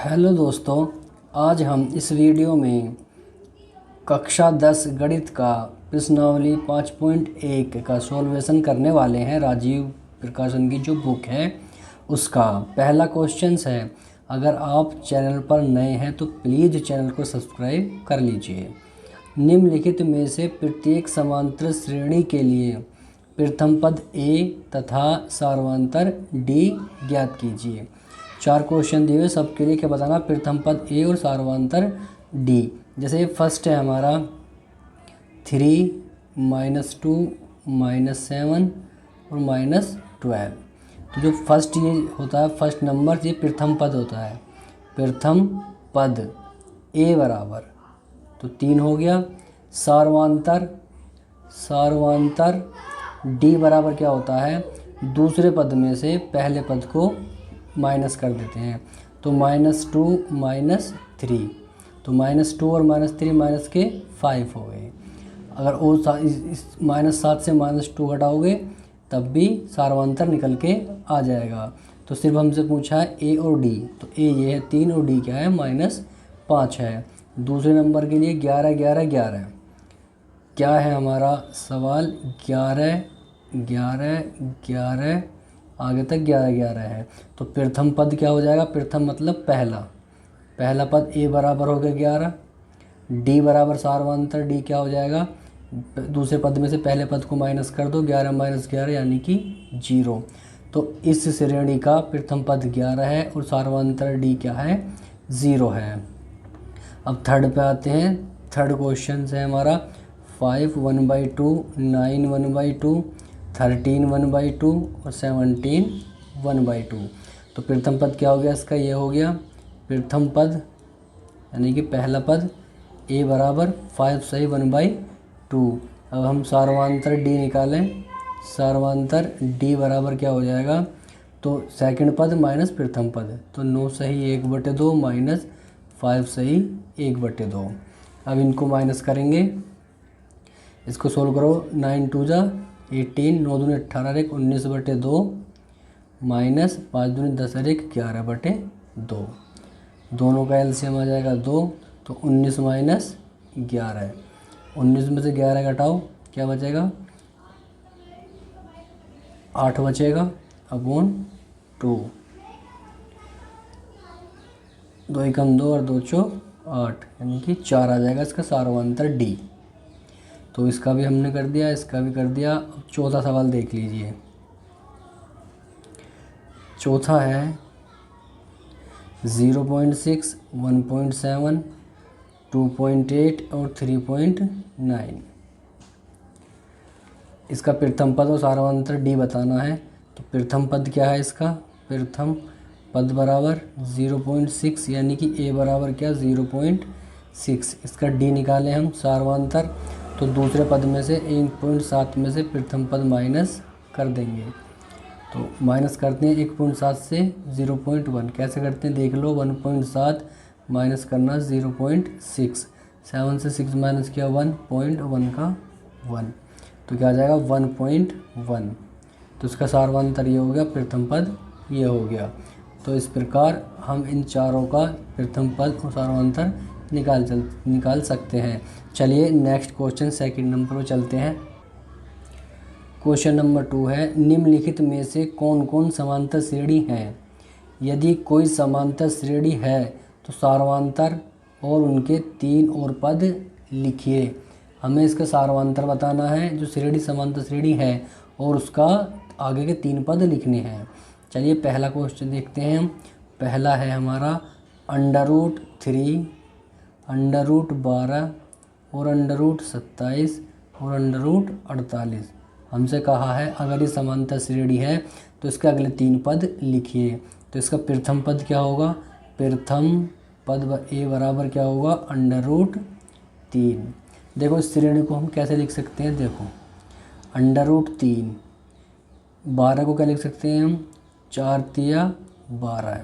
Hello दोस्तों, आज हम इस वीडियो में कक्षा 10 गणित का प्रश्नावली 5.1 का सॉल्वेशन करने वाले हैं। राजीव प्रकाशन की जो बुक है उसका पहला क्वेश्चन है। अगर आप चैनल पर नए हैं तो प्लीज़ चैनल को सब्सक्राइब कर लीजिए। निम्नलिखित में से प्रत्येक समांतर श्रेणी के लिए प्रथम पद ए तथा सार्वंतर डी ज्ञात कीजिए। 4 क्वेश्चन दिए हुए, सबके लिए क्या बताना, प्रथम पद ए और सार्वंतर डी। जैसे फर्स्ट है हमारा 3 -2 -7 और -12। तो जो फर्स्ट ये होता है, फर्स्ट नंबर, ये प्रथम पद होता है। प्रथम पद ए बराबर तो 3 हो गया। सार्वंतर डी बराबर क्या होता है, दूसरे पद में से पहले पद को माइनस कर देते हैं, तो -2 -3, तो -2 और -3 माइनस के 5 हो गए। अगर वो इस -7 से -2 घटाओगे तब भी सार्वंतर निकल के आ जाएगा। तो सिर्फ हमसे पूछा है ए और डी, तो ए ये है 3 और डी क्या है -5 है। दूसरे नंबर के लिए 11 11 11 क्या है हमारा सवाल, 11 11 11 आगे तक 11 11 है। तो प्रथम पद क्या हो जाएगा, प्रथम मतलब पहला पद ए बराबर हो गया 11, डी बराबर सार्वंतर डी क्या हो जाएगा, दूसरे पद में से पहले पद को माइनस कर दो, 11 -11 यानी कि 0। तो इस श्रेणी का प्रथम पद 11 है और सार्वंतर डी क्या है, 0 है। अब थर्ड पे आते हैं। थर्ड क्वेश्चन है हमारा 5 1/2 9 1/2 13 1/2 और 17 1/2। तो प्रथम पद क्या हो गया इसका, ये हो गया प्रथम पद यानी कि पहला पद ए बराबर 5 सही 1/2। अब हम सार्वंतर डी निकालें। सार्वंतर डी बराबर क्या हो जाएगा, तो सेकंड पद माइनस प्रथम पद, तो 9 सही 1/2 माइनस 5 सही 1/2। अब इनको माइनस करेंगे, इसको सोल्व करो। 9 2 जा 18, 9 दूनी 18 1 19/2 माइनस 5 दूनी 10 1 11/2। दोनों का एलसीएम आ जाएगा 2, तो 19 माइनस 11। 19 में से 11 घटाओ, क्या बचेगा, 8 बचेगा अपॉन 2। 2 एकम 2 और 2 चौक 8 यानी कि 4 आ जाएगा इसका सार्वंतर डी। तो इसका भी हमने कर दिया, इसका भी कर दिया। अब चौथा सवाल देख लीजिए। चौथा है 0.6 1.7 2.8 और 3.9। इसका प्रथम पद और सार्वंतर डी बताना है। तो प्रथम पद क्या है इसका, प्रथम पद बराबर 0.6 यानी कि ए बराबर क्या 0.6। इसका डी निकालें हम सार्वंतर, तो दूसरे पद में से 1.7 में से प्रथम पद माइनस कर देंगे। तो माइनस करते हैं 1.7 से 0.1, कैसे करते हैं देख लो। 1.7 माइनस करना 0.6, 7 से 6 माइनस किया 1.1 का 1, तो क्या आ जाएगा 1.1। तो इसका सार्वंतर ये हो गया, प्रथम पद ये हो गया। तो इस प्रकार हम इन चारों का प्रथम पद और सार्वंतर निकाल सकते हैं। चलिए नेक्स्ट क्वेश्चन सेकंड नंबर पर चलते हैं। क्वेश्चन नंबर 2 है, निम्नलिखित में से कौन कौन समांतर श्रेणी है। यदि कोई समांतर श्रेणी है तो सार्वंतर और उनके 3 और पद लिखिए। हमें इसका सार्वंतर बताना है, जो श्रेणी समांतर श्रेणी है, और उसका आगे के 3 पद लिखने हैं। चलिए पहला क्वेश्चन देखते हैं हम। पहला है हमारा √3 √12 और √27 और √48। हमसे कहा है अगर ये समांतर श्रेणी है तो इसके अगले 3 पद लिखिए। तो इसका प्रथम पद क्या होगा, प्रथम पद ए बराबर क्या होगा √3। देखो इस श्रेणी को हम कैसे लिख सकते हैं, देखो √3, 12 को क्या लिख सकते हैं हम, 4 तिया 12,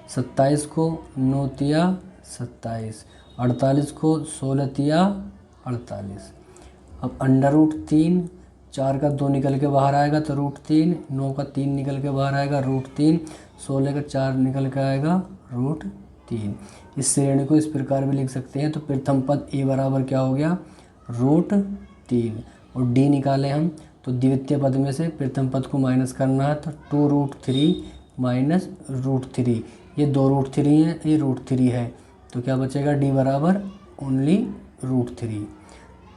27 को 9 तिया 27, 48 को 16 तिया 48। अब √3, 4 का 2 निकल के बाहर आएगा तो √3, 9 का 3 निकल के बाहर आएगा √3, 16 का 4 निकल के आएगा √3। 3। इस श्रेणी को इस प्रकार भी लिख सकते हैं। तो प्रथम पद a बराबर क्या हो गया, √3। और d निकाले हम, तो द्वितीय पद में से प्रथम पद को माइनस करना है, तो 2√3 माइनस √3। ये 2√3 है, ये √3 है, तो क्या बचेगा, d बराबर ओनली √3।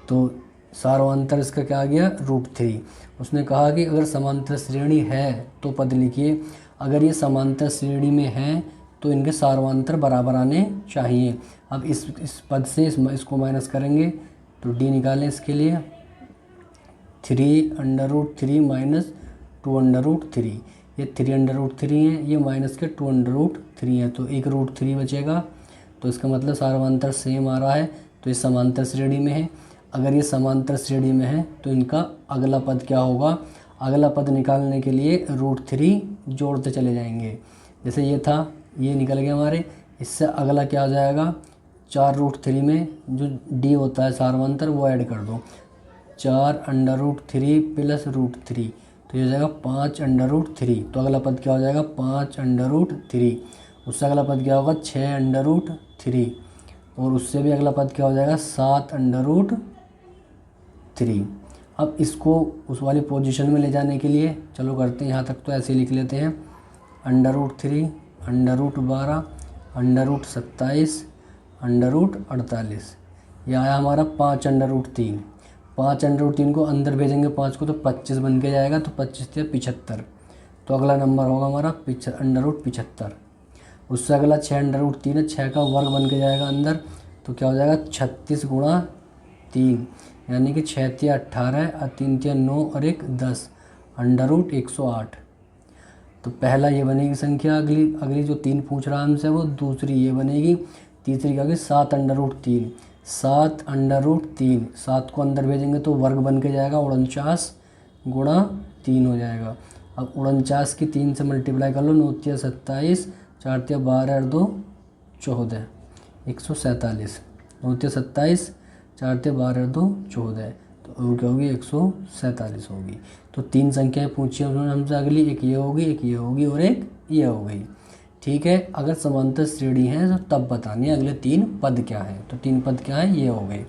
तो सार्वंतर इसका क्या आ गया, √3। उसने कहा कि अगर समांतर श्रेणी है तो पद लिखिए। अगर ये समांतर श्रेणी में है तो इनके सार्वंतर बराबर आने चाहिए। अब इस पद से इसको माइनस करेंगे, तो d निकालें इसके लिए, 3√3 माइनस 2√3। ये 3√3 है, ये माइनस के 2√3 है, तो एक √3 बचेगा। तो इसका मतलब सार्वंतर सेम आ रहा है, तो ये समांतर श्रेणी में है। अगर ये समांतर श्रेणी में है तो इनका अगला पद क्या होगा, अगला पद निकालने के लिए √3 जोड़ते चले जाएंगे। जैसे ये था, ये निकल गया हमारे, इससे अगला क्या हो जाएगा, 4√3 में जो d होता है सार्वंतर वो ऐड कर दो, 4√3 प्लस √3, तो ये हो जाएगा 5√3। तो अगला पद क्या हो जाएगा, 5√3। उससे अगला पद क्या होगा, 6√3। और उससे भी अगला पद क्या हो जाएगा, 7√3। अब इसको उस वाली पोजीशन में ले जाने के लिए चलो करते हैं, यहाँ तक तो ऐसे लिख लेते हैं, √3, √12, √27, √48। यह आया हमारा 5√3। 5√3 को अंदर भेजेंगे 5 को, तो 25 बन के जाएगा, तो 25 से 75। तो अगला नंबर होगा हमारा √75। उससे अगला 6√3 है, 6 का वर्ग बन के जाएगा अंदर, तो क्या हो जाएगा, 36 गुणा 3, यानी कि 6 × 18 और 3 × 9 और 1 10, √108। तो पहला ये बनेगी संख्या, अगली जो 3 पूछ रहा हमसे वो दूसरी ये बनेगी, तीसरी क्या होगी, 7√3। 7√3, 7 को अंदर भेजेंगे तो वर्ग बन के जाएगा, 49 गुणा 3 हो जाएगा। अब 49 की 3 से मल्टीप्लाई कर लो, 9 × 27, 4 × 12 और 2 14, 147। 9 × 27, 4 × 12 और 2 14, तो और क्या होगी, 147 होगी। तो 3 संख्याएं पूछी उन्होंने हमसे अगली, एक ये होगी, एक ये होगी और एक ये हो गई। ठीक है, अगर समांतर श्रेणी है तो तब बतानी है अगले 3 पद क्या है। तो 3 पद क्या है, ये हो गए।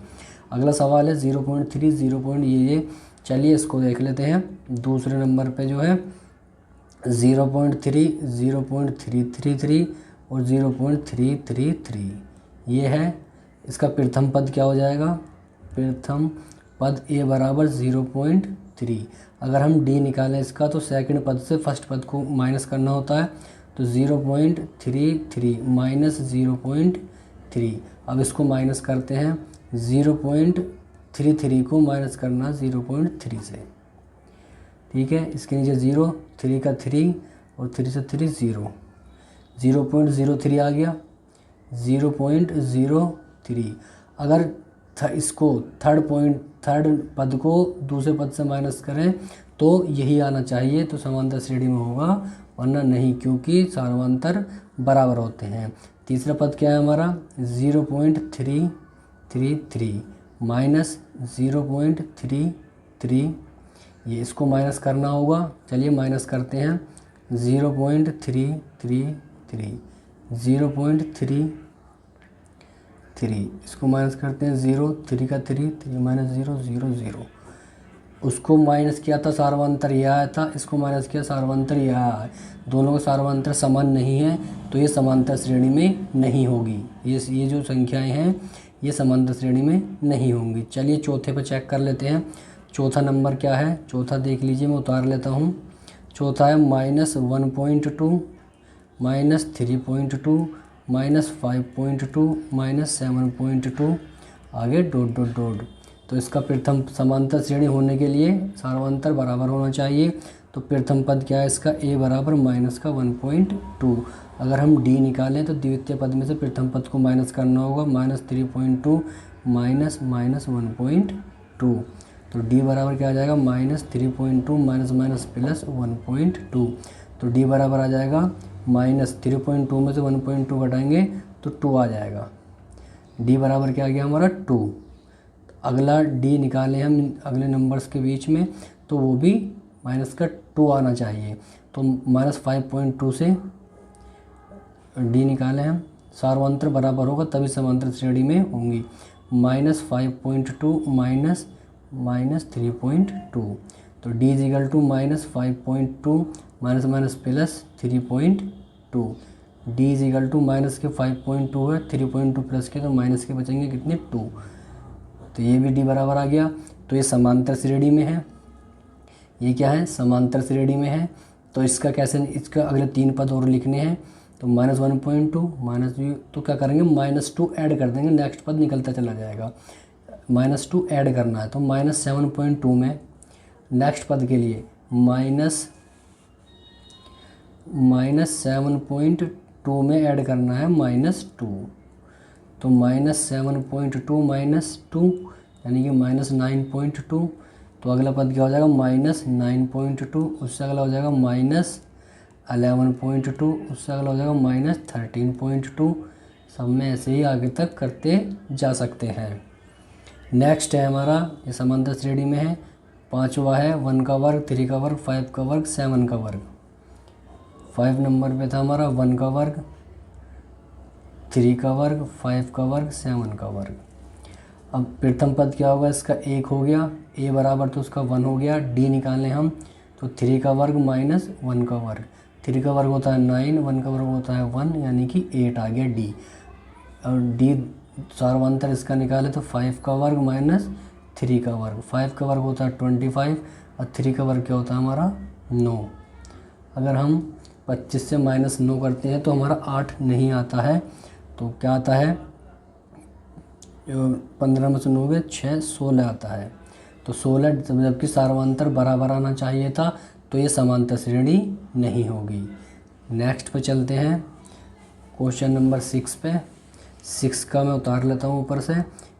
अगला सवाल है 0.3, 0. ये चलिए इसको देख लेते हैं। दूसरे नंबर पे जो है 0.3, 0.333 और 0.333 ये है। इसका प्रथम पद क्या हो जाएगा, प्रथम पद a बराबर 0.3। अगर हम d निकालें इसका, तो सेकंड पद से फर्स्ट पद को माइनस करना होता है, तो 0.33 माइनस 0.3। अब इसको माइनस करते हैं, 0.33 को माइनस करना 0.3 से। ठीक है, इसके नीचे 0, 3 का 3 और 3 से 3 0, 0.03 आ गया, 0.03। अगर इसको थर्ड पद को दूसरे पद से माइनस करें तो यही आना चाहिए, तो समांतर श्रेणी में होगा, वरना नहीं, क्योंकि सार्वंतर बराबर होते हैं। तीसरा पद क्या है हमारा, 0.333 माइनस 0.33, ये इसको माइनस करना होगा। चलिए माइनस करते हैं, 0.333, 0.33, इसको माइनस करते हैं, 0, 3 का 3, 3 माइनस 0, 0, 0। उसको माइनस किया था सार्वंतर यह आया था, इसको माइनस किया सार्वंतर यह आया। दोनों का सार्वंतर समान नहीं है, तो ये समांतर श्रेणी में नहीं होगी। ये जो संख्याएं हैं ये समांतर श्रेणी में नहीं होंगी। चलिए चौथे पर चेक कर लेते हैं। चौथा नंबर क्या है, चौथा देख लीजिए, मैं उतार लेता हूँ। चौथा है -1.2, -3.2, -5.2, -7.2, आगे डॉट डॉट डॉट। तो इसका प्रथम समांतर श्रेणी होने के लिए सार्वंतर बराबर होना चाहिए। तो प्रथम पद क्या है इसका, a बराबर -1.2। अगर हम d निकालें तो द्वितीय पद में से प्रथम पद को माइनस करना होगा, -3.2 माइनस -1.2। तो d बराबर क्या आ जाएगा, -3.2 माइनस माइनस प्लस 1.2। तो d बराबर आ जाएगा -3.2 में से 1.2 घटाएंगे तो 2 आ जाएगा। d बराबर क्या आ गया हमारा, 2। अगला d निकालें हम अगले नंबर्स के बीच में, तो वो भी माइनस का 2 आना चाहिए। तो -5.2 से d निकालें हम सार्वंतर बराबर होगा तभी समांतर श्रेणी में होंगी। -5.2 माइनस 3.2, तो d is equal to -5.2 minus minus plus 3.2, d is equal to minus के 5.2 है, 3.2 प्लस के तो माइनस के बचेंगे कितने 2, तो ये भी d बराबर आ गया। तो ये समांतर श्रेणी में है, ये क्या है समांतर श्रेणी में है। तो इसका कैसे, इसका अगले 3 पद और लिखने हैं। तो -1.2 माइनस, तो क्या करेंगे -2 ऐड कर देंगे, नेक्स्ट पद निकलता चला जाएगा। -2 ऐड करना है तो -7.2 में नेक्स्ट पद के लिए -7.2 में ऐड करना है -2, तो -7.2 -2 यानी कि -9.2, तो अगला पद क्या हो जाएगा -9.2, उससे अगला हो जाएगा -11.2, उससे अगला हो जाएगा -13.2। सब में ऐसे ही आगे तक करते जा सकते हैं। नेक्स्ट है हमारा, ये समांतर श्रेणी में है, 5वां है 1 का वर्ग, 3 का वर्ग, 5 का वर्ग, 7 का वर्ग। 5 नंबर पे था हमारा 1 का वर्ग, 3 का वर्ग, 5 का वर्ग, 7 का वर्ग। अब प्रथम पद क्या होगा इसका 1 हो गया, a बराबर तो उसका 1 हो गया, d निकालें हम तो 3 का वर्ग माइनस 1 का वर्ग, 3 का वर्ग होता है 9, 1 का वर्ग होता है 1 यानी कि 8 आ गया d। और d सार्वंतर इसका निकाले तो 5 का वर्ग माइनस 3 का वर्ग, 5 का वर्ग होता है 25 और 3 का वर्ग क्या होता है हमारा 9। अगर हम 25 से -9 करते हैं तो हमारा 8 नहीं आता है, तो क्या आता है 15 में से 9 गए 6, 16 आता है। तो 16, जबकि सार्वंतर बराबर आना चाहिए था, तो ये समांतर श्रेणी नहीं होगी। नेक्स्ट पे चलते हैं क्वेश्चन नंबर 6 पे। 6 का मैं उतार लेता हूँ ऊपर से।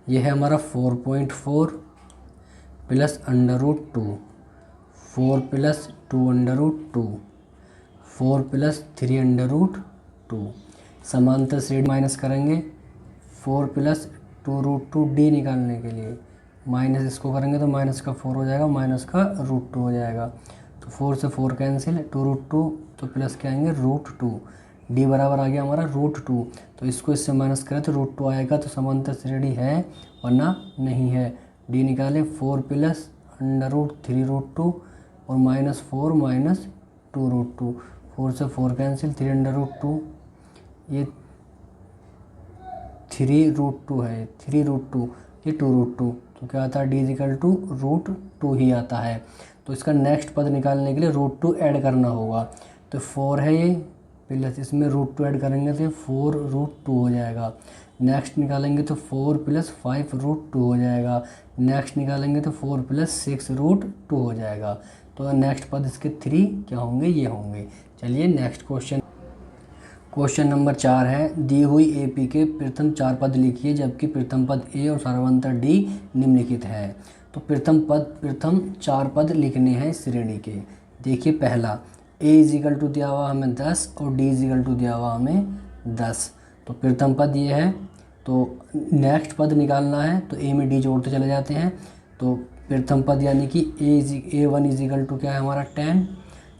ये है हमारा 4.4 प्लस √2, 4 प्लस 2√2, 4 प्लस 3√2। समांतर श्रेणी माइनस करेंगे 4 प्लस 2√2 d निकालने के लिए, माइनस इसको करेंगे तो माइनस का 4 हो जाएगा, माइनस का √2 हो जाएगा। तो 4 से 4 कैंसिल, 2√2 तो प्लस के आएंगे √2, d बराबर आ गया हमारा √2। तो इसको इससे माइनस करें तो √2 आएगा, तो समांतर श्रेणी है वरना नहीं है। d निकाले 4 प्लस √3√2 और -4 माइनस 2√2, 4 से 4 कैंसिल, 3√2, ये 3√2 है, 3√2, ये 2√2, तो क्या आता है d इक्वल टू √2 ही आता है। तो इसका नेक्स्ट पद निकालने के लिए √2 ऐड करना होगा। तो 4 है ये प्लस इसमें √2 ऐड करेंगे तो 4√2 हो जाएगा। नेक्स्ट निकालेंगे तो 4 प्लस 5√2 हो जाएगा। नेक्स्ट निकालेंगे तो 4 प्लस 6√2 हो जाएगा। तो नेक्स्ट पद इसके 3 क्या होंगे, ये होंगे। चलिए नेक्स्ट क्वेश्चन नंबर 4 है, दी हुई AP के प्रथम 4 पद लिखिए जबकि प्रथम पद A और सार्वंतर D निम्नलिखित है। तो प्रथम 4 पद लिखने हैं श्रेणी के। देखिए पहला A इज इक्वल टू दिया हुआ हमें 10 और D इज इक्वल टू दिया हुआ हमें 10। तो प्रथम पद ये है, तो नेक्स्ट पद निकालना है तो A में D जोड़ते चले जाते हैं। तो प्रथम पद यानी कि A1 इज इक्वल टू क्या है हमारा 10,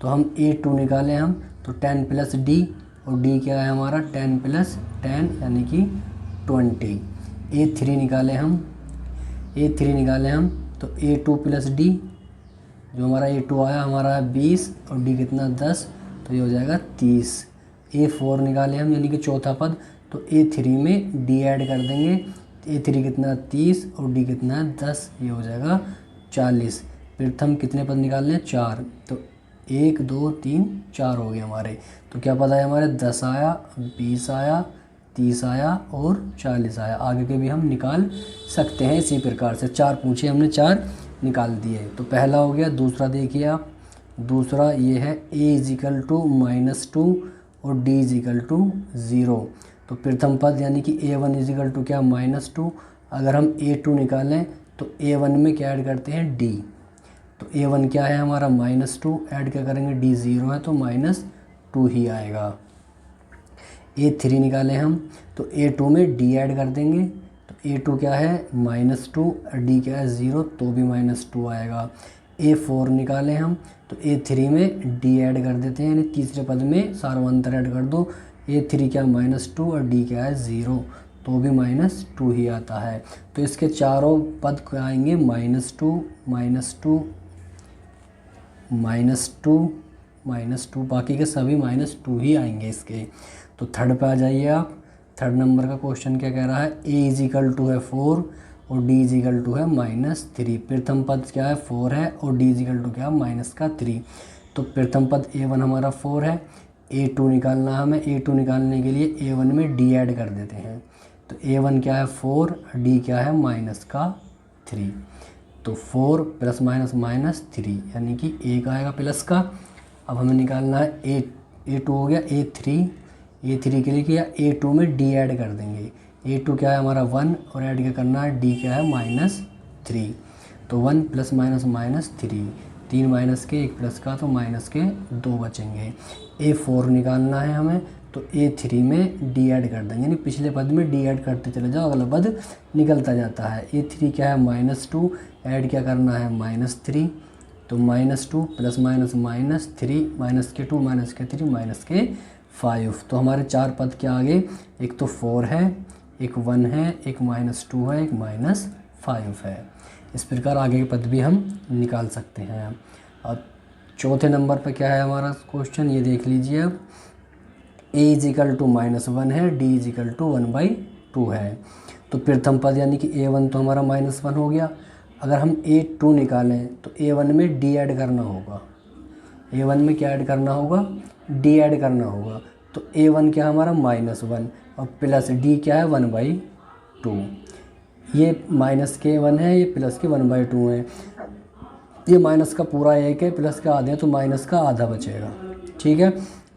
तो हम A2 निकालें हम तो 10 प्लस D और D क्या है हमारा 10 प्लस 10 यानी कि 20। A3 निकालें हम तो A2 प्लस D, जो हमारा A2 आया हमारा 20 और D कितना 10, तो ये हो जाएगा 30। A4 निकालें हम यानी कि चौथा पद, तो A3 में D ऐड कर देंगे, A3 कितना 30 और D कितना 10, ये हो जाएगा 40। प्रथम कितने पद निकालने हैं 4, तो 1 2 3 4 हो गए हमारे। तो क्या पता है हमारे 10 आया, 20 आया, 30 आया और 40 आया। आगे के भी हम निकाल सकते हैं इसी प्रकार से। 4 पूछे हमने, 4 निकाल दिए। तो पहला हो गया। दूसरा देखिए आप, दूसरा ये है A इज इक्वल टू -2 और D इज इक्वल टू 0। तो प्रथम पद यानी कि A1 इज इक्वल टू क्या -2। अगर हम A2 निकालें तो A1 में क्या ऐड करते हैं D, तो A1 क्या है हमारा -2, ऐड क्या करेंगे D 0 है तो -2 ही आएगा। A3 निकालें हम तो A2 में D ऐड कर देंगे, तो A2 क्या है -2 और D क्या है 0 तो भी -2 आएगा। A4 निकालें हम तो A3 में D ऐड कर देते हैं, यानी तीसरे पद में सार्वंतर ऐड कर दो, A3 क्या -2 और D क्या है 0, तो भी -2 ही आता है। तो इसके चारों पद क्या आएंगे -2 -2 -2 बाकी के सभी -2 ही आएंगे इसके। तो थर्ड पे आ जाइए आप। थर्ड नंबर का क्वेश्चन क्या कह रहा है, A = है 4 और D = है -3। प्रथम पद क्या है 4 है और D = क्या -3। तो प्रथम पद A1 हमारा 4 है, A2 निकालना है हमें। A2 निकालने के लिए A1 में D ऐड कर देते हैं। तो A1 क्या है 4, D क्या है -3। तो 4 ± -3 यानी कि 1 आएगा प्लस का। अब हमें निकालना है A2 हो गया A3 के लिए किया, A2 में D ऐड कर देंगे। A2 क्या है हमारा 1 और ऐड क्या करना है, D क्या है -3। तो 1 ± -3, 3 माइनस के 1 प्लस का, तो माइनस के 2 बचेंगे। A4 निकालना है हमें, तो A3 में D ऐड कर देंगे, यानी पिछले पद में D ऐड करते चले जाओ, अगला पद निकलता जाता है। A3 क्या है -2, ऐड क्या करना है -3, तो -2 ± -3, माइनस के 2 माइनस के 3 माइनस के 5। तो हमारे चार पद के आगे एक तो 4 है, एक 1 है, एक -2 है, एक -5 है। इस प्रकार आगे के पद भी हम निकाल सकते हैं। अब चौथे नंबर पर क्या है हमारा क्वेश्चन, ये देख लीजिए। अब A = -1 है, D = 1/2 है। तो प्रथम पद यानी कि A1 तो हमारा -1 हो गया। अगर हम A2 निकालें तो A1 में D ऐड करना होगा। A1 में क्या ऐड करना होगा, D ऐड करना होगा। तो A1 क्या हमारा -1 और प्लस D क्या है 1/2। ये माइनस के 1 है, ये प्लस के 1/2 है। ये माइनस का पूरा 1 है, प्लस का आधे, तो माइनस का आधा बचेगा। ठीक है,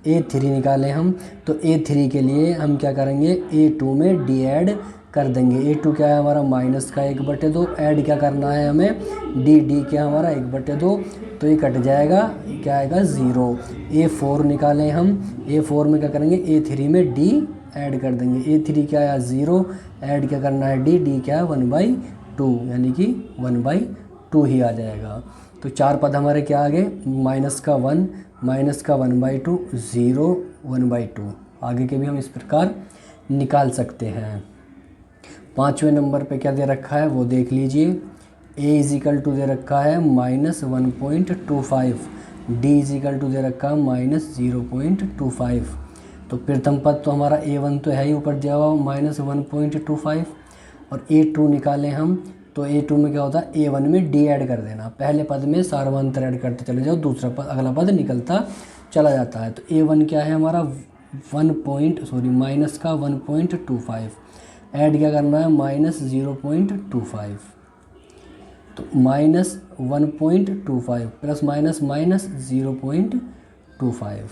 A3 निकालें हम, तो A3 के लिए हम क्या करेंगे, A2 में D ऐड कर देंगे। A2 क्या है हमारा -1/2, ऐड क्या करना है हमें, D क्या हमारा 1/2, तो ये कट जाएगा, क्या आएगा 0। A4 निकालें हम, A4 में क्या करेंगे, A3 में D ऐड कर देंगे। A3 क्या आया 0, ऐड क्या करना है D क्या है 1/2, यानी कि 1/2 ही आ जाएगा। तो चार पद हमारे क्या आ गए, -1 -1/2 0 1/2। आगे के भी हम इस प्रकार निकाल सकते हैं। पाँचवें नंबर पे क्या दे रखा है वो देख लीजिए। A = दे रखा है -1.25, D = दे रखा है -0.25। तो प्रथम पद तो हमारा A1 तो है ही ऊपर दिया हुआ -1.25, और A2 निकालें हम, तो A2 में क्या होता है, A1 में D ऐड कर देना। पहले पद में सार्वधातुक ऐड करते चले जाओ, दूसरा पद अगला पद निकलता चला जाता है। तो A1 क्या है हमारा माइनस का 1.25, ऐड क्या करना है -0.25, तो -1.25 प्लस माइनस -0.25।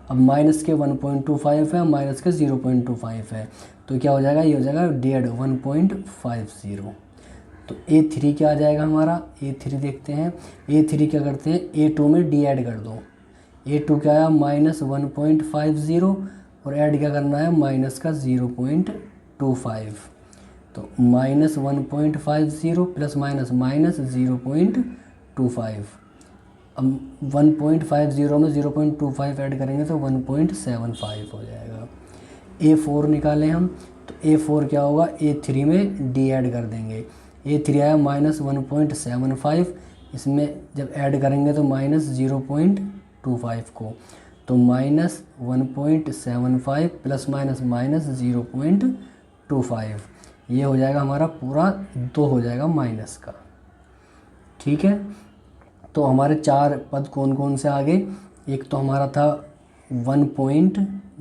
अब माइनस के 1.25 है, माइनस के 0.25 है, तो क्या हो जाएगा, ये हो जाएगा 1.50। तो A3 क्या आ जाएगा हमारा, A3 देखते हैं। A3 क्या करते हैं, A2 में D ऐड कर दो। A2 क्या आया -1.50, और ऐड क्या करना है माइनस का 0.25, तो -1.50 प्लस माइनस -0.25। अब 1.50 में 0.25 ऐड करेंगे तो 1.75 हो जाएगा। A4 निकालें हम, तो A4 क्या होगा, A3 में D ऐड कर देंगे। A3 आया -1.75, इसमें जब ऐड करेंगे तो -0.25 को, तो -1.75 प्लस माइनस -0.25, ये हो जाएगा हमारा पूरा 2 हो जाएगा माइनस का। ठीक है, तो हमारे चार पद कौन कौन से आगे, एक तो हमारा था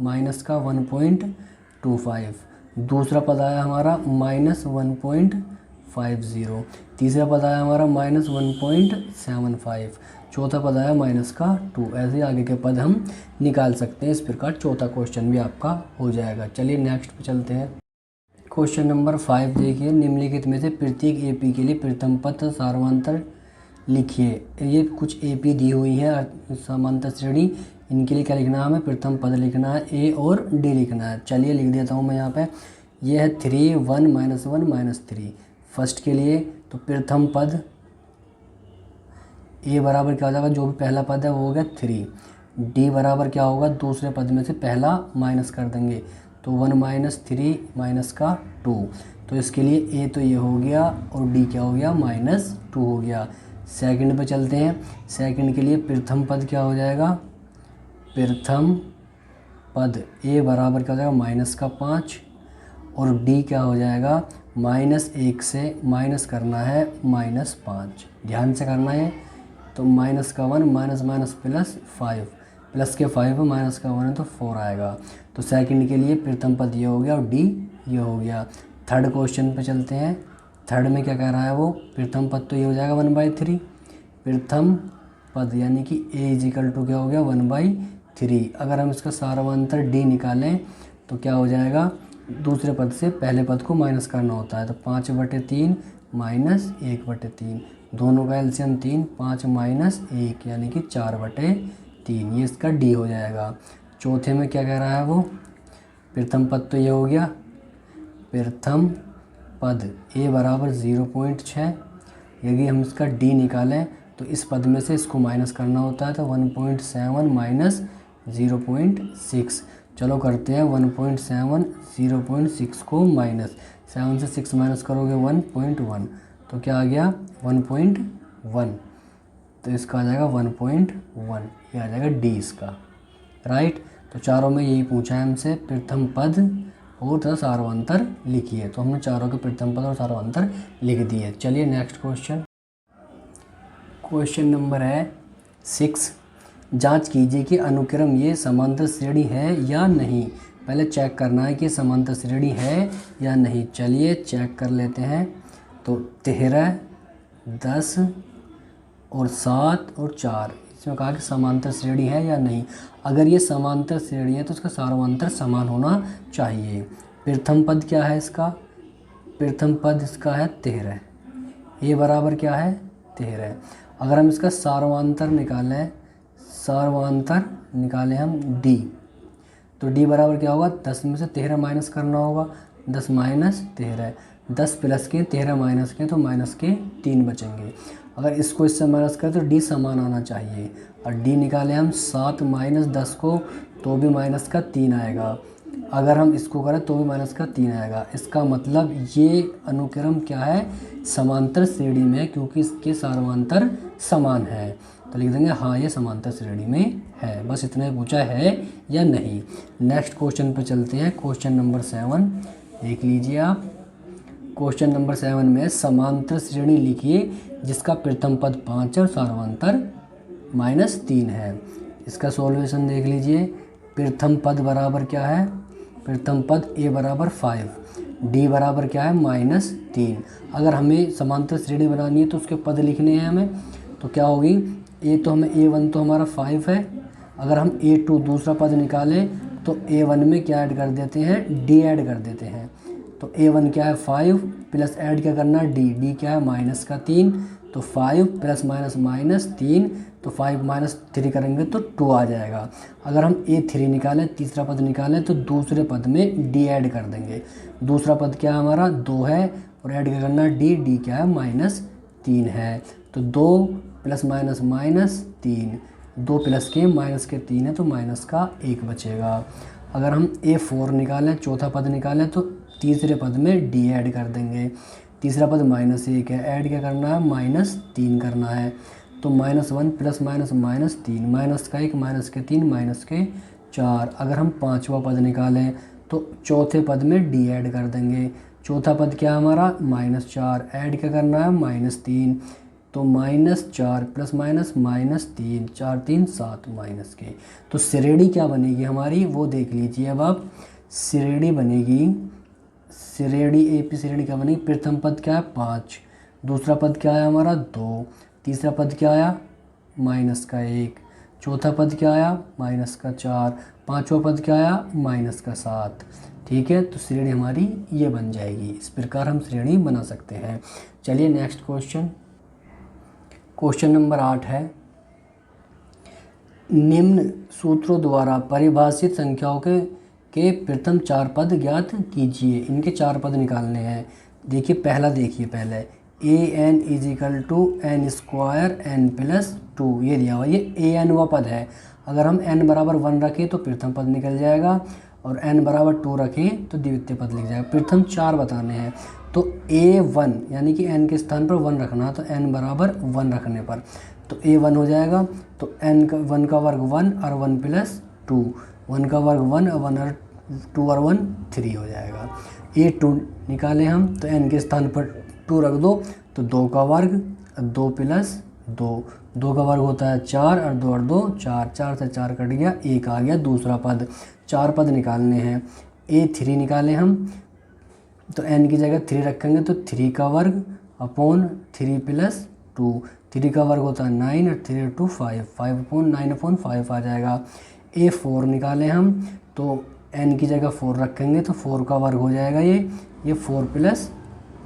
माइनस का 1.25, दूसरा पद आया हमारा -1.50, तीसरा पद आया हमारा -1.75, चौथा पद आया -2। ऐसे आगे के पद हम निकाल सकते हैं। इस प्रकार चौथा क्वेश्चन भी आपका हो जाएगा। चलिए नेक्स्ट पे चलते हैं। क्वेश्चन नंबर 5 देखिए, निम्नलिखित में से प्रत्येक AP के लिए प्रथम पद सार्वधातुक लिखिए। ये कुछ AP दी हुई है समांतर श्रेणी, इनके लिए क्या लिखना है हमें, प्रथम पद लिखना है, A और D लिखना है। चलिए लिख देता हूँ मैं यहाँ पे। ये है 3 1 -1 -3 फर्स्ट के लिए। तो प्रथम पद A बराबर क्या हो जाएगा, जो भी पहला पद है वो हो गया 3, डी बराबर क्या होगा, दूसरे पद में से पहला माइनस कर देंगे तो 1 माइनस 3 माइनस का 2। तो इसके लिए ए तो ये हो गया और डी क्या हो गया, -2 हो गया। सेकंड पे चलते हैं। सेकंड के लिए प्रथम पद क्या हो जाएगा, प्रथम पद ए बराबर क्या हो जाएगा, -5 और डी क्या हो जाएगा, -1 से माइनस करना है -5। ध्यान से करना है। तो -1 माइनस माइनस +5 प्लस के 5 माइनस का 1 है तो 4 आएगा। तो सेकंड के लिए प्रथम पद ये हो गया और डी ये हो गया। थर्ड क्वेश्चन पे चलते हैं। थर्ड में क्या कह रहा है वो, प्रथम पद तो ये हो जाएगा 1/3। प्रथम पद यानी कि a = क्या हो गया, 1/3। अगर हम इसका सार्वंतर d निकालें तो क्या हो जाएगा, दूसरे पद से पहले पद को माइनस करना होता है। तो 5/3 माइनस 1/3, दोनों का एलसीएम 3, 5 माइनस 1 यानी कि 4/3, ये इसका डी हो जाएगा। चौथे में क्या कह रहा है वो, प्रथम पद तो ये हो गया, प्रथम पद a बराबर 0.6। यदि हम इसका d निकालें तो इस पद में से इसको माइनस करना होता है। तो 1.7 माइनस 0.6, चलो करते हैं 1.7 0.6 को माइनस, 7 से 6 माइनस करोगे 1.1, तो क्या आ गया 1.1। तो इसका आ जाएगा 1.1, ये आ जाएगा डी इसका, राइट। तो चारों में यही पूछा है हमसे, प्रथम पद और तथा सार्वंतर लिखिए। तो हमने चारों के प्रथम पद और सार्वंतर लिख दिए। चलिए नेक्स्ट क्वेश्चन। क्वेश्चन नंबर है 6। जांच कीजिए कि अनुक्रम ये समांतर श्रेणी है या नहीं। पहले चेक करना है कि समांतर श्रेणी है या नहीं। चलिए चेक कर लेते हैं। तो 13, 10 और 7 और 4, इसमें कहा कि समांतर श्रेणी है या नहीं। अगर ये समांतर श्रेणी है तो इसका सार्वंतर समान होना चाहिए। प्रथम पद क्या है इसका, प्रथम पद इसका है 13, ए बराबर क्या है 13। अगर हम इसका सार्वंतर निकालें, सार्वंतर निकालें हम डी, तो डी बराबर क्या होगा, 10 में से 13 माइनस करना होगा, 10 माइनस 13, 10 प्लस के 13 माइनस के तो माइनस के 3 बचेंगे। अगर इसको इससे माइनस करें तो डी समान आना चाहिए। और डी निकालें हम 7 माइनस 10 को तो भी माइनस का 3 आएगा। अगर हम इसको करें तो भी माइनस का 3 आएगा। इसका मतलब ये अनुक्रम क्या है, समांतर श्रेणी में है, क्योंकि इसके सार्वंतर समान है। तो लिख देंगे हाँ ये समांतर श्रेणी में है। बस इतना ही पूछा है या नहीं। नेक्स्ट क्वेश्चन पे चलते हैं। क्वेश्चन नंबर 7 देख लीजिए आप। क्वेश्चन नंबर 7 में समांतर श्रेणी लिखिए जिसका प्रथम पद 5 और सार्वंतर -3 है। इसका सॉल्यूशन देख लीजिए। प्रथम पद बराबर क्या है, प्रथम पद a बराबर 5, d बराबर क्या है -3। अगर हमें समांतर श्रेणी बनानी है तो उसके पद लिखने हैं हमें। तो क्या होगी, a तो हमें a1 तो हमारा 5 है। अगर हम a2 दूसरा पद निकालें तो a1 में क्या ऐड कर देते हैं, d ऐड कर देते हैं। तो a1 क्या है 5 प्लस ऐड क्या करना है d क्या है माइनस का 3। तो 5 प्लस माइनस -3, तो 5 - 3 करेंगे तो 2 आ जाएगा। अगर हम a3 निकालें, तीसरा पद निकालें तो दूसरे पद में d ऐड कर देंगे। दूसरा पद क्या है हमारा 2 है और ऐड क्या करना है d क्या है -3 है। तो 2 प्लस माइनस -3, 2 प्लस के माइनस के 3 है तो माइनस का 1 बचेगा। अगर हम a4 निकालें, चौथा पद निकालें तो तीसरे पद में d ऐड कर देंगे। तीसरा पद -1 है, ऐड क्या करना है -3 करना है। तो -1 प्लस माइनस -3, माइनस का 1 माइनस के 3 माइनस के 4। अगर हम पाँचवा पद निकालें तो चौथे पद में d ऐड कर देंगे। चौथा पद क्या है हमारा -4, ऐड क्या करना है -3। तो -4 प्लस माइनस -3, 4 3 7 माइनस के। तो श्रेणी क्या बनेगी हमारी वो देख लीजिए। अब आप श्रेणी बनेगी, श्रेणी AP श्रेणी क्या बनेगी, प्रथम पद क्या है 5, दूसरा पद क्या है हमारा 2, तीसरा पद क्या आया -1, चौथा पद क्या आया -4, पांचवा पद क्या आया -7। ठीक है, तो श्रेणी हमारी ये बन जाएगी। इस प्रकार हम श्रेणी बना सकते हैं। चलिए नेक्स्ट क्वेश्चन। क्वेश्चन नंबर 8 है, निम्न सूत्रों द्वारा परिभाषित संख्याओं के प्रथम 4 पद ज्ञात कीजिए। इनके 4 पद निकालने हैं। देखिए पहला, देखिए पहले an = n² n + 2, ये दिया हुआ, ये an वा पद है। अगर हम n बराबर 1 रखें तो प्रथम पद निकल जाएगा, और n बराबर 2 रखें तो द्वितीय पद लिख जाएगा। प्रथम 4 बताने हैं, तो a1 यानी कि n के स्थान पर 1 रखना, तो n बराबर 1 रखने पर तो a1 हो जाएगा। तो n का 1 का वर्ग 1 और 1 प्लस 2, 1 का वर्ग 1 और 1 और 2 और 1 3 हो जाएगा। a2 निकालें हम, तो n के स्थान पर 2 रख दो, तो 2 का वर्ग 2 प्लस 2, 2 का वर्ग होता है 4 और 2 और 2 4, 4 से 4 कट गया, 1 आ गया दूसरा पद। 4 पद निकालने हैं, a3 निकालें हम, तो n की जगह 3 रखेंगे, तो 3 का वर्ग अपॉन 3 प्लस 2, 3 का वर्ग होता है 9 और 3 2 5, 5 अपॉन 9 अपॉन 5 आ जाएगा। a4 निकालें हम, तो n की जगह 4 रखेंगे, तो 4 का वर्ग हो जाएगा ये 4 प्लस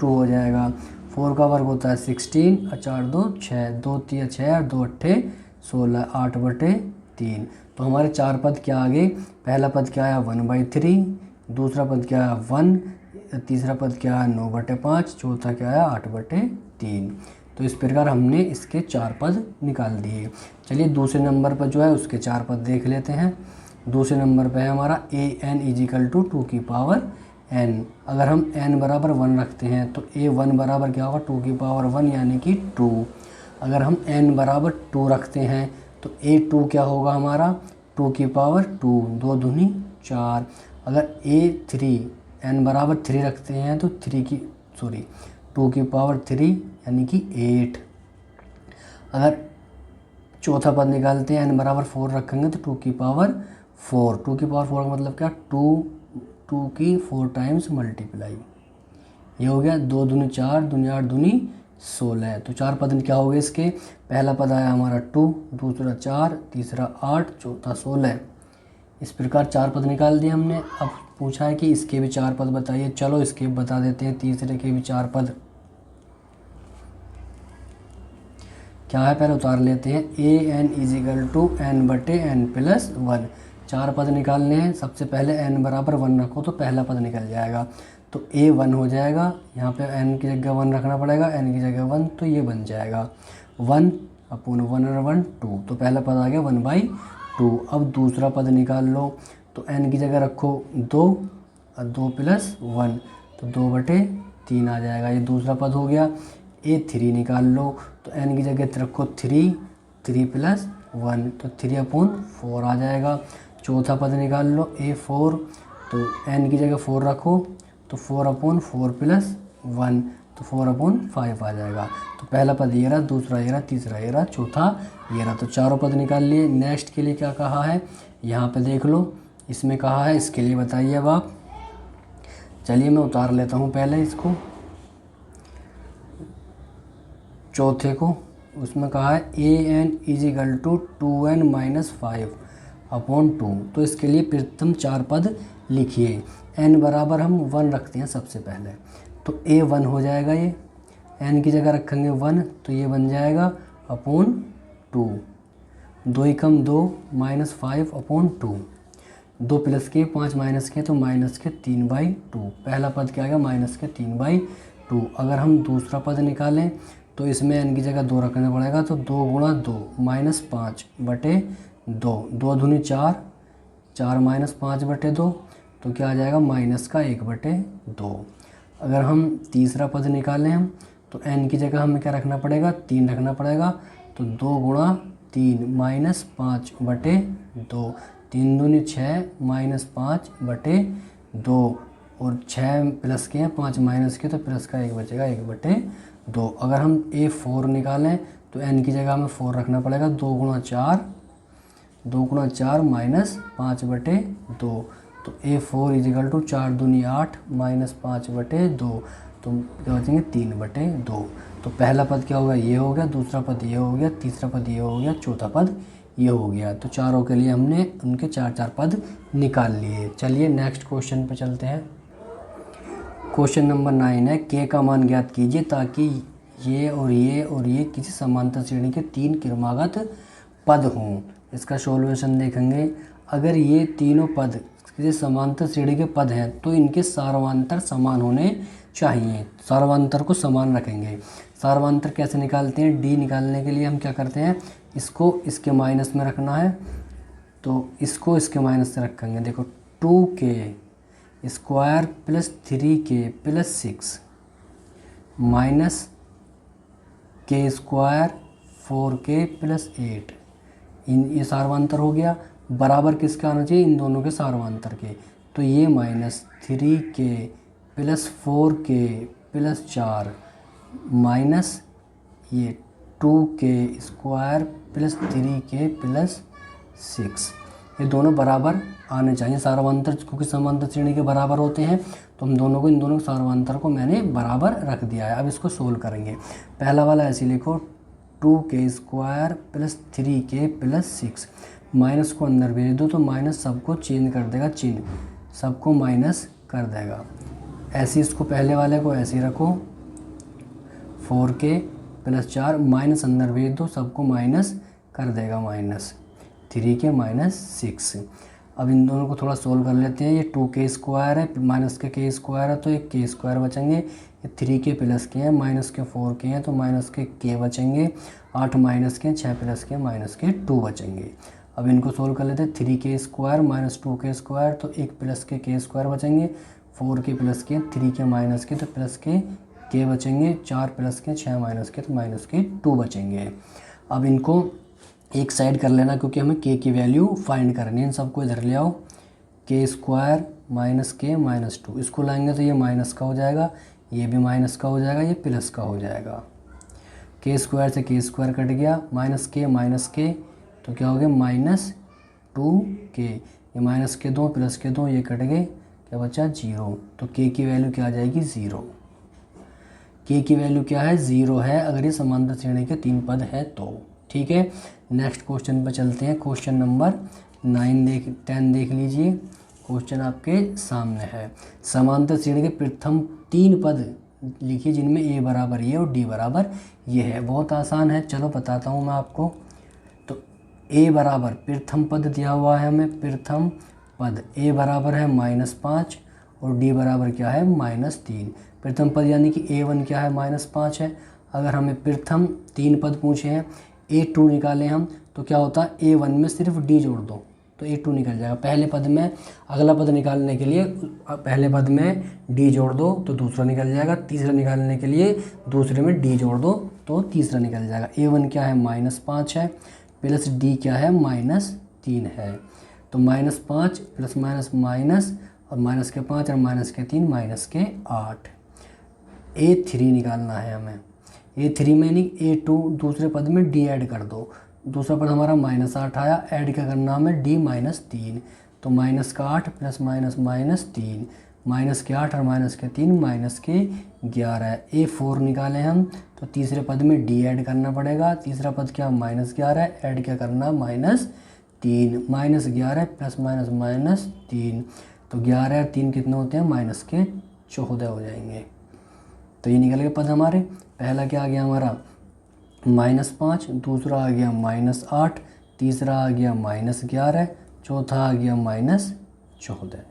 2 हो जाएगा। 4 का वर्ग होता है 16 और 4 2 6, 2 3 6 और 2 8 16, 8/3। तो हमारे 4 पद क्या आ गए? पहला पद क्या आया 1/3, दूसरा पद क्या आया 1, तीसरा पद क्या आया 9/5, चौथा क्या आया 8/3। तो इस प्रकार हमने इसके 4 पद निकाल दिए। चलिए दूसरे नंबर पर जो है उसके 4 पद देख लेते हैं। दूसरे नंबर पे है हमारा an = 2 की पावर n। अगर हम n बराबर 1 रखते हैं तो a1 बराबर क्या होगा 2 की पावर 1 यानी कि 2। अगर हम n बराबर 2 रखते हैं तो a2 क्या होगा हमारा 2 की पावर 2, 2 दूनी 4। अगर a3 n बराबर 3 रखते हैं तो 2 की पावर 3 यानी कि 8। अगर चौथा पद निकालते हैं n बराबर 4 रखेंगे तो 2 की पावर 4, 2 की पावर 4 का मतलब क्या 2 की 4 टाइम्स मल्टीप्लाई, ये हो गया 2 दूनी 4, दूनी 8 दूनी 16। तो 4 पद क्या हो गए इसके? पहला पद आया हमारा 2, दूसरा 4, तीसरा 8, चौथा 16। इस प्रकार 4 पद निकाल दिए हमने। अब पूछा है कि इसके भी 4 पद बताइए। चलो इसके बता देते हैं, तीसरे के भी 4 पद क्या है पहले उतार लेते हैं। an = n/n+1। 4 पद निकालने हैं। सबसे पहले n बराबर 1 रखो तो पहला पद निकल जाएगा, तो a1 हो जाएगा। यहाँ पे n की जगह 1 रखना पड़ेगा, n की जगह 1, तो ये बन जाएगा 1 अपॉन 1 और 1 2। तो पहला पद आ गया 1/2। अब दूसरा पद निकाल लो, तो n की जगह रखो 2 और 2 प्लस 1, तो 2/3 आ जाएगा, ये दूसरा पद हो गया। a3 निकाल लो, तो n की जगह रखो 3 प्लस 1, तो 3/4 आ जाएगा। चौथा पद निकाल लो a4, तो n की जगह 4 रखो, तो 4/4 प्लस 1, तो 4/5 आ जाएगा। तो पहला पद ये रहा, दूसरा ये रहा, तीसरा ये रहा, चौथा ये रहा। तो चारों पद निकाल लिए। नेक्स्ट के लिए क्या कहा है यहाँ पे देख लो, इसमें कहा है इसके लिए बताइए अब आप। चलिए मैं उतार लेता हूँ पहले इसको, चौथे को। उसमें कहा है an = 2n-5/2। तो इसके लिए प्रथम 4 पद लिखिए। n बराबर हम 1 रखते हैं सबसे पहले, तो a1 हो जाएगा। ये n की जगह रखेंगे 1, तो ये बन जाएगा अपॉन 2, 2 एकम 2 -5/2, 2 प्लस के 5 माइनस के, तो माइनस के 3/2। पहला पद क्या आ गया माइनस के 3/2। अगर हम दूसरा पद निकालें तो इसमें n की जगह 2 रखना पड़ेगा, तो 2 गुणा 2 -5/2, 2 दूनी 4, 4 -5/2, तो क्या आ जाएगा माइनस का 1/2। अगर हम तीसरा पद निकालें हम, तो n की जगह हमें क्या रखना पड़ेगा 3 रखना पड़ेगा, तो 2 गुणा 3 -5/2, 3 दूनी 6 -5/2, और 6 प्लस के हैं 5 माइनस के, तो प्लस का 1 बचेगा 1/2। अगर हम a4 निकालें तो n की जगह हमें 4 रखना पड़ेगा, 2 गुणा 4 -5/2, तो a4 = 4 दूनी 8 -5/2, तो क्या बचेंगे 3/2। तो पहला पद क्या होगा ये हो गया, दूसरा पद ये हो गया, तीसरा पद ये हो गया, चौथा पद ये हो गया। तो चारों के लिए हमने उनके 4 पद निकाल लिए। चलिए नेक्स्ट क्वेश्चन पे चलते हैं। क्वेश्चन नंबर 9 है, k का मान ज्ञात कीजिए ताकि ये और ये किसी समांतर श्रेणी के 3 क्रमागत पद हों। इसका सॉल्यूशन देखेंगे। अगर ये तीनों पद किसी समांतर श्रेणी के पद हैं तो इनके सार्वधातुक समान होने चाहिए। सार्वधातुक को समान रखेंगे। सार्वधातुक कैसे निकालते हैं? d निकालने के लिए हम क्या करते हैं, इसको इसके माइनस में रखना है, तो इसको इसके माइनस से रखेंगे। देखो 2k square plus 3k plus 6 minus k square 4k plus 8, ये सार्वंतर हो गया। बराबर किसका आना चाहिए? इन दोनों के सार्वंतर के। तो ये minus 3k plus 4k plus 4 minus ये 2k square plus 3k plus 6, ये दोनों बराबर आने चाहिए सार्वंतर, क्योंकि समांतर श्रेणी के बराबर होते हैं। तो हम दोनों को, इन दोनों के सार्वंतर को मैंने बराबर रख दिया है। अब इसको सोल्व करेंगे। पहला वाला ऐसे लिखो 2k square plus 3k plus 6, minus को अंदर भेज दो तो माइनस सबको चेंज कर देगा, चिन्ह सबको माइनस कर देगा। ऐसे इसको पहले वाले को ऐसे ही रखो 4k प्लस 4, माइनस अंदर भेज दो सबको माइनस कर देगा, माइनस 3k माइनस 6। अब इन दोनों को थोड़ा सोल्व कर लेते हैं। ये 2k स्क्वायर है, माइनस के k स्क्वायर है तो एक k स्क्वायर बचेंगे। ये 3k प्लस के हैं, माइनस के 4k हैं तो माइनस के k बचेंगे। 8 माइनस के 6 प्लस के माइनस के 2 बचेंगे। अब इनको सोल्व कर लेते हैं। 3k square minus 2k square तो एक प्लस के k स्क्वायर बचेंगे। 4k प्लस के 3k माइनस के तो प्लस के k बचेंगे। 4 प्लस के 6 माइनस के तो माइनस के 2 बचेंगे। अब इनको एक साइड कर लेना, क्योंकि हमें k की वैल्यू फाइंड करनी है। इन सबको इधर ले आओ, k स्क्वायर माइनस के माइनस 2, इसको लाएंगे तो ये माइनस का हो जाएगा, ये भी माइनस का हो जाएगा, ये प्लस का हो जाएगा। k स्क्वायर से k स्क्वायर कट गया, माइनस के तो क्या हो गया माइनस 2k, ये माइनस के 2 प्लस के 2 ये कट गए, क्या बचा 0। तो k की वैल्यू क्या आ जाएगी 0। k की वैल्यू क्या है 0 है, अगर ये समांतर श्रेणी के 3 पद है तो। ठीक है, नेक्स्ट क्वेश्चन पर चलते हैं। क्वेश्चन नंबर 10 देख लीजिए। क्वेश्चन आपके सामने है। समांतर श्रेणी के प्रथम 3 पद लिखिए जिनमें a बराबर ये और d बराबर ये है। बहुत आसान है, चलो बताता हूँ मैं आपको। तो a बराबर प्रथम पद दिया हुआ है हमें, प्रथम पद a बराबर है -5 और d बराबर क्या है -3। प्रथम पद यानी कि a1 क्या है -5 है। अगर हमें प्रथम 3 पद पूछे हैं, a2 निकालें हम तो क्या होता है a1 में सिर्फ d जोड़ दो तो a2 निकल जाएगा। पहले पद में अगला पद निकालने के लिए पहले पद में d जोड़ दो तो दूसरा निकल जाएगा, तीसरा निकालने के लिए दूसरे में d जोड़ दो तो तीसरा निकल जाएगा। a1 क्या है -5 है प्लस d क्या है -3 है। तो -5 प्लस माइनस माइनस और माइनस के 5 और माइनस के 3 माइनस के 8। a3 निकालना है हमें। a3 में नहीं a2 दूसरे पद में d ऐड कर दो। दूसरा पद हमारा -8 आया, ऐड क्या करना हमें d -3 तो माइनस का 8 प्लस माइनस -3, माइनस के 8 और माइनस के 3 माइनस के 11। a4 निकालें हम तो तीसरे पद में d ऐड करना पड़ेगा। तीसरा पद क्या -11 ऐड क्या करना -3, -11 प्लस माइनस -3 तो 11 और 3 कितने होते हैं माइनस के 14 हो जाएंगे। तो ये निकल गए पद हमारे। पहला क्या आ गया हमारा -5, दूसरा आ गया -8, तीसरा आ गया -11, चौथा आ गया -14।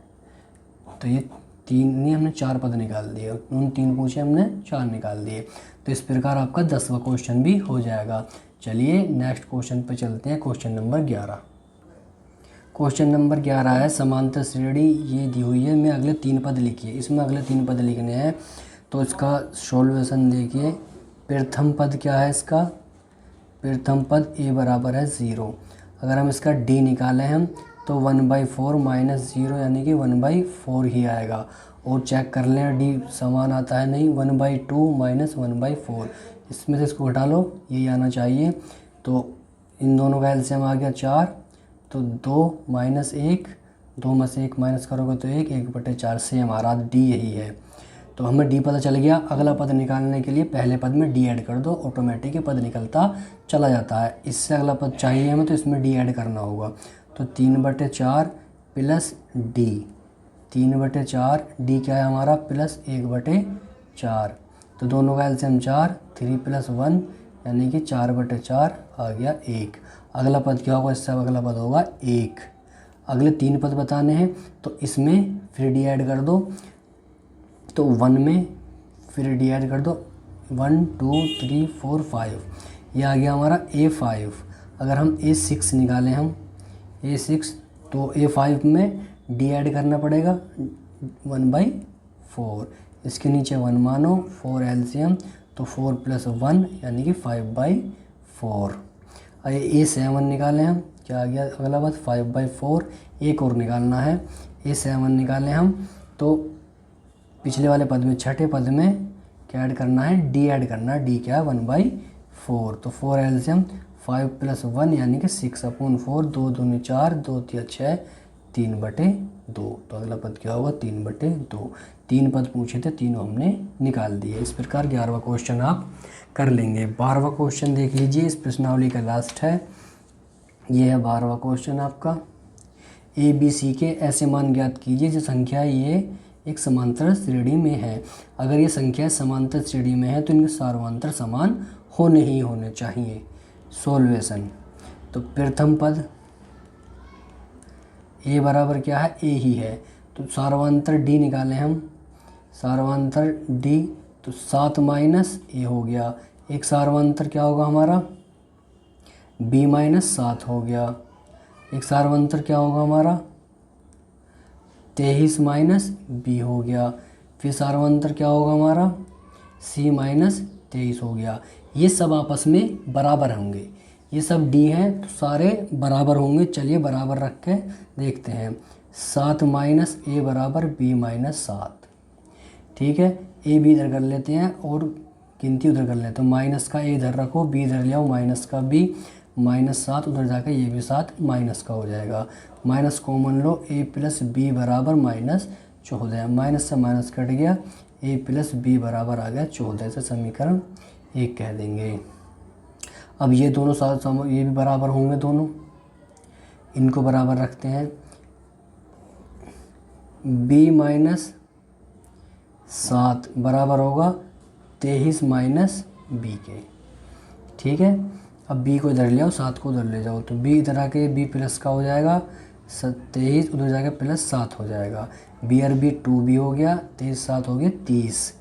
तो ये 3 नहीं, हमने 4 पद निकाल दिए। उन 3 पूछे हमने 4 निकाल दिए। तो इस प्रकार आपका 10वां क्वेश्चन भी हो जाएगा। चलिए नेक्स्ट क्वेश्चन पे चलते हैं। Question number 11। क्वेश्चन नंबर 11 है समांतर श्रेणी ये दी हुई है, मैं अगले 3 पद लिखिए। इसमें अगले 3 पद लिखने हैं तो इसका सॉल्यूशन देखिए। प्रथम पद क्या है इसका, प्रथम पद a बराबर है 0। अगर हम इसका d निकालें हम तो 1/4 माइनस 0 यानी कि 1/4 ही आएगा। और चेक कर लें d समान आता है नहीं, 1/2 माइनस 1/4, इसमें से इसको घटा लो यही आना चाहिए। तो इन दोनों का एलसीएम आ गया 4, तो 2 माइनस 1, 2 में से 1 माइनस करोगे तो 1/4 से हमारा d यही है। तो हमें d पता चल गया। अगला पद निकालने के लिए पहले पद में d ऐड कर दो, ऑटोमेटिक पद निकलता चला जाता है। इससे अगला पद चाहिए हमें तो इसमें d ऐड करना होगा। तो 3/4 प्लस d, 3/4 d क्या है हमारा प्लस 1/4, तो दोनों का एलसीएम 4, 3 + 1 यानी कि 4/4 आ गया 1। अगला पद क्या होगा, इससे अगला पद होगा 1। अगले 3 पद बताने हैं तो इसमें फिर d ऐड कर दो, तो 1 में फिर d ऐड कर दो, 1 2 3 4 5, ये आ गया हमारा a5। अगर हम a6 निकालें हम A6, तो A5 में D ऐड करना पड़ेगा 1/4, इसके नीचे 1 मानो, 4 एलसीएम, तो 4 + 1 यानी कि 5/4। A7 निकालें हम, क्या आ गया अगला बात 5/4। एक और निकालना है, A7 निकालें हम, तो पिछले वाले पद में छठे पद में क्या ऐड करना है, D ऐड करना है। D क्या है 1/4, तो 4 एलसीएम, 5 + 1 यानी कि 6/4, 2 दूनी 4, 2 तिया 6, 3/2। तो अगला पद क्या होगा 3/2। 3 पद पूछे थे, तीनों हमने निकाल दिए। इस प्रकार 11वां क्वेश्चन आप कर लेंगे। 12वां क्वेश्चन देख लीजिए, इस प्रश्नावली का लास्ट है। ये है 12वां क्वेश्चन आपका। ABC के ऐसे मान ज्ञात कीजिए जो संख्या ये एक समांतर श्रेणी में है। अगर ये संख्या समांतर श्रेणी में है तो इनके सार्वमांतर समान होने ही होने चाहिए। सॉल्वेशन, तो प्रथम पद A बराबर क्या है, A ही है, तो सार्वमांतर D निकालें हम। सार्वमांतर D, तो 7 - A हो गया। एक सार्वमांतर क्या होगा हमारा, B - 7 हो गया। एक सार्वमांतर क्या होगा हमारा, 23 - B हो गया। फिर सार्वमांतर क्या होगा हमारा, C - 23 हो गया। ये सब आपस में बराबर होंगे, ये सब D हैं तो सारे बराबर होंगे। चलिए बराबर रख के देखते हैं। 7 - A बराबर B - 7, ठीक है। A B इधर कर लेते हैं और गिनती उधर कर लेते हैं। माइनस का A इधर रखो, B इधर ले आओ, माइनस का B, -7 उधर जाकर ये भी 7 माइनस का हो जाएगा। Minus common low, A + B बराबर -14, माइनस से माइनस कट गया, A + B बराबर आ गया 14 से समीकरण 1 कह देंगे। अब ये दोनों साथ ये भी बराबर होंगे दोनों, इनको बराबर रखते हैं। B - 7 बराबर होगा 23 - B के, ठीक है। अब B को इधर ले आओ, 7 को उधर ले जाओ, तो B इधर आके B प्लस का हो जाएगा 23, उधर जाके +7 हो जाएगा। B और B 2B हो गया, 23 7 हो गया 30,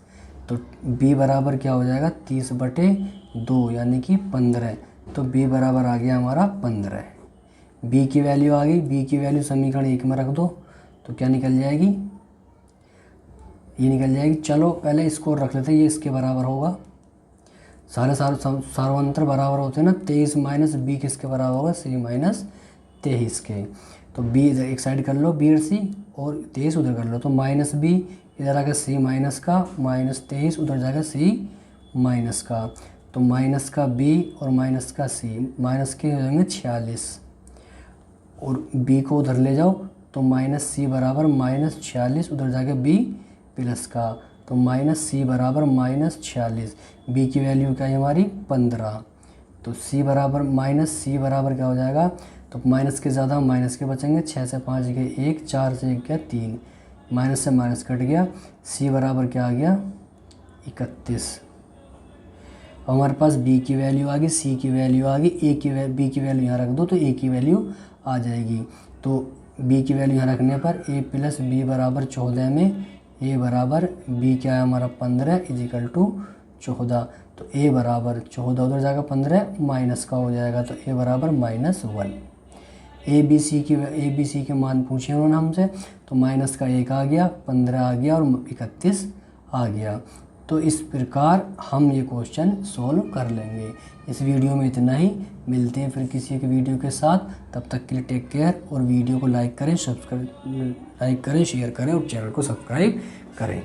तो B बराबर क्या हो जाएगा 30/2 यानी कि 15, तो B बराबर आ गया हमारा 15। B की वैल्यू आ गई, B की वैल्यू समीकरण 1 में रख दो, तो क्या निकल जाएगी, ये निकल जाएगी। चलो पहले इसको रख लेते हैं, ये इसके बराबर होगा। सारे सार्वमांतर बराबर होते हैं ना। 23 - B किसके बराबर होगा, C - 23 के। तो B इधर एक साइड कर लो, B और C, और 23 उधर कर लो, तो -B इधर आकर C माइनस का, -23 उधर जाकर C माइनस का, तो माइनस का B और माइनस का C, माइनस के हो जाएंगे 46, और B को उधर ले जाओ, तो -C बराबर -46 उधर जाके B प्लस का, तो -C बराबर -46। B की वैल्यू क्या है हमारी 15, तो C बराबर क्या हो जाएगा, तो माइनस के ज़्यादा माइनस के बचेंगे। 6 से 5 गए 1, 4 से 1 गया 3, माइनस से माइनस कट गया। C बराबर क्या आ गया 31। अब हमारे पास B की वैल्यू आ गई, C की वैल्यू आ गई, B की वैल्यू यहाँ रख दो तो A की वैल्यू आ जाएगी। तो B की वैल्यू यहाँ रखने पर A + B बराबर 14 में A बराबर B क्या है हमारा 15 = 14, तो A बराबर 14 उधर जाकर 15 माइनस का हो जाएगा, तो A बराबर -1। A B C के मान पूछे उन्होंने हमसे, तो माइनस का 1 आ गया, 15 आ गया और 31 आ गया। तो इस प्रकार हम ये क्वेश्चन सोल्व कर लेंगे। इस वीडियो में इतना ही, मिलते हैं फिर किसी एक वीडियो के साथ। तब तक के लिए टेक केयर, और वीडियो को लाइक करें, शेयर करें और चैनल को सब्सक्राइब करें।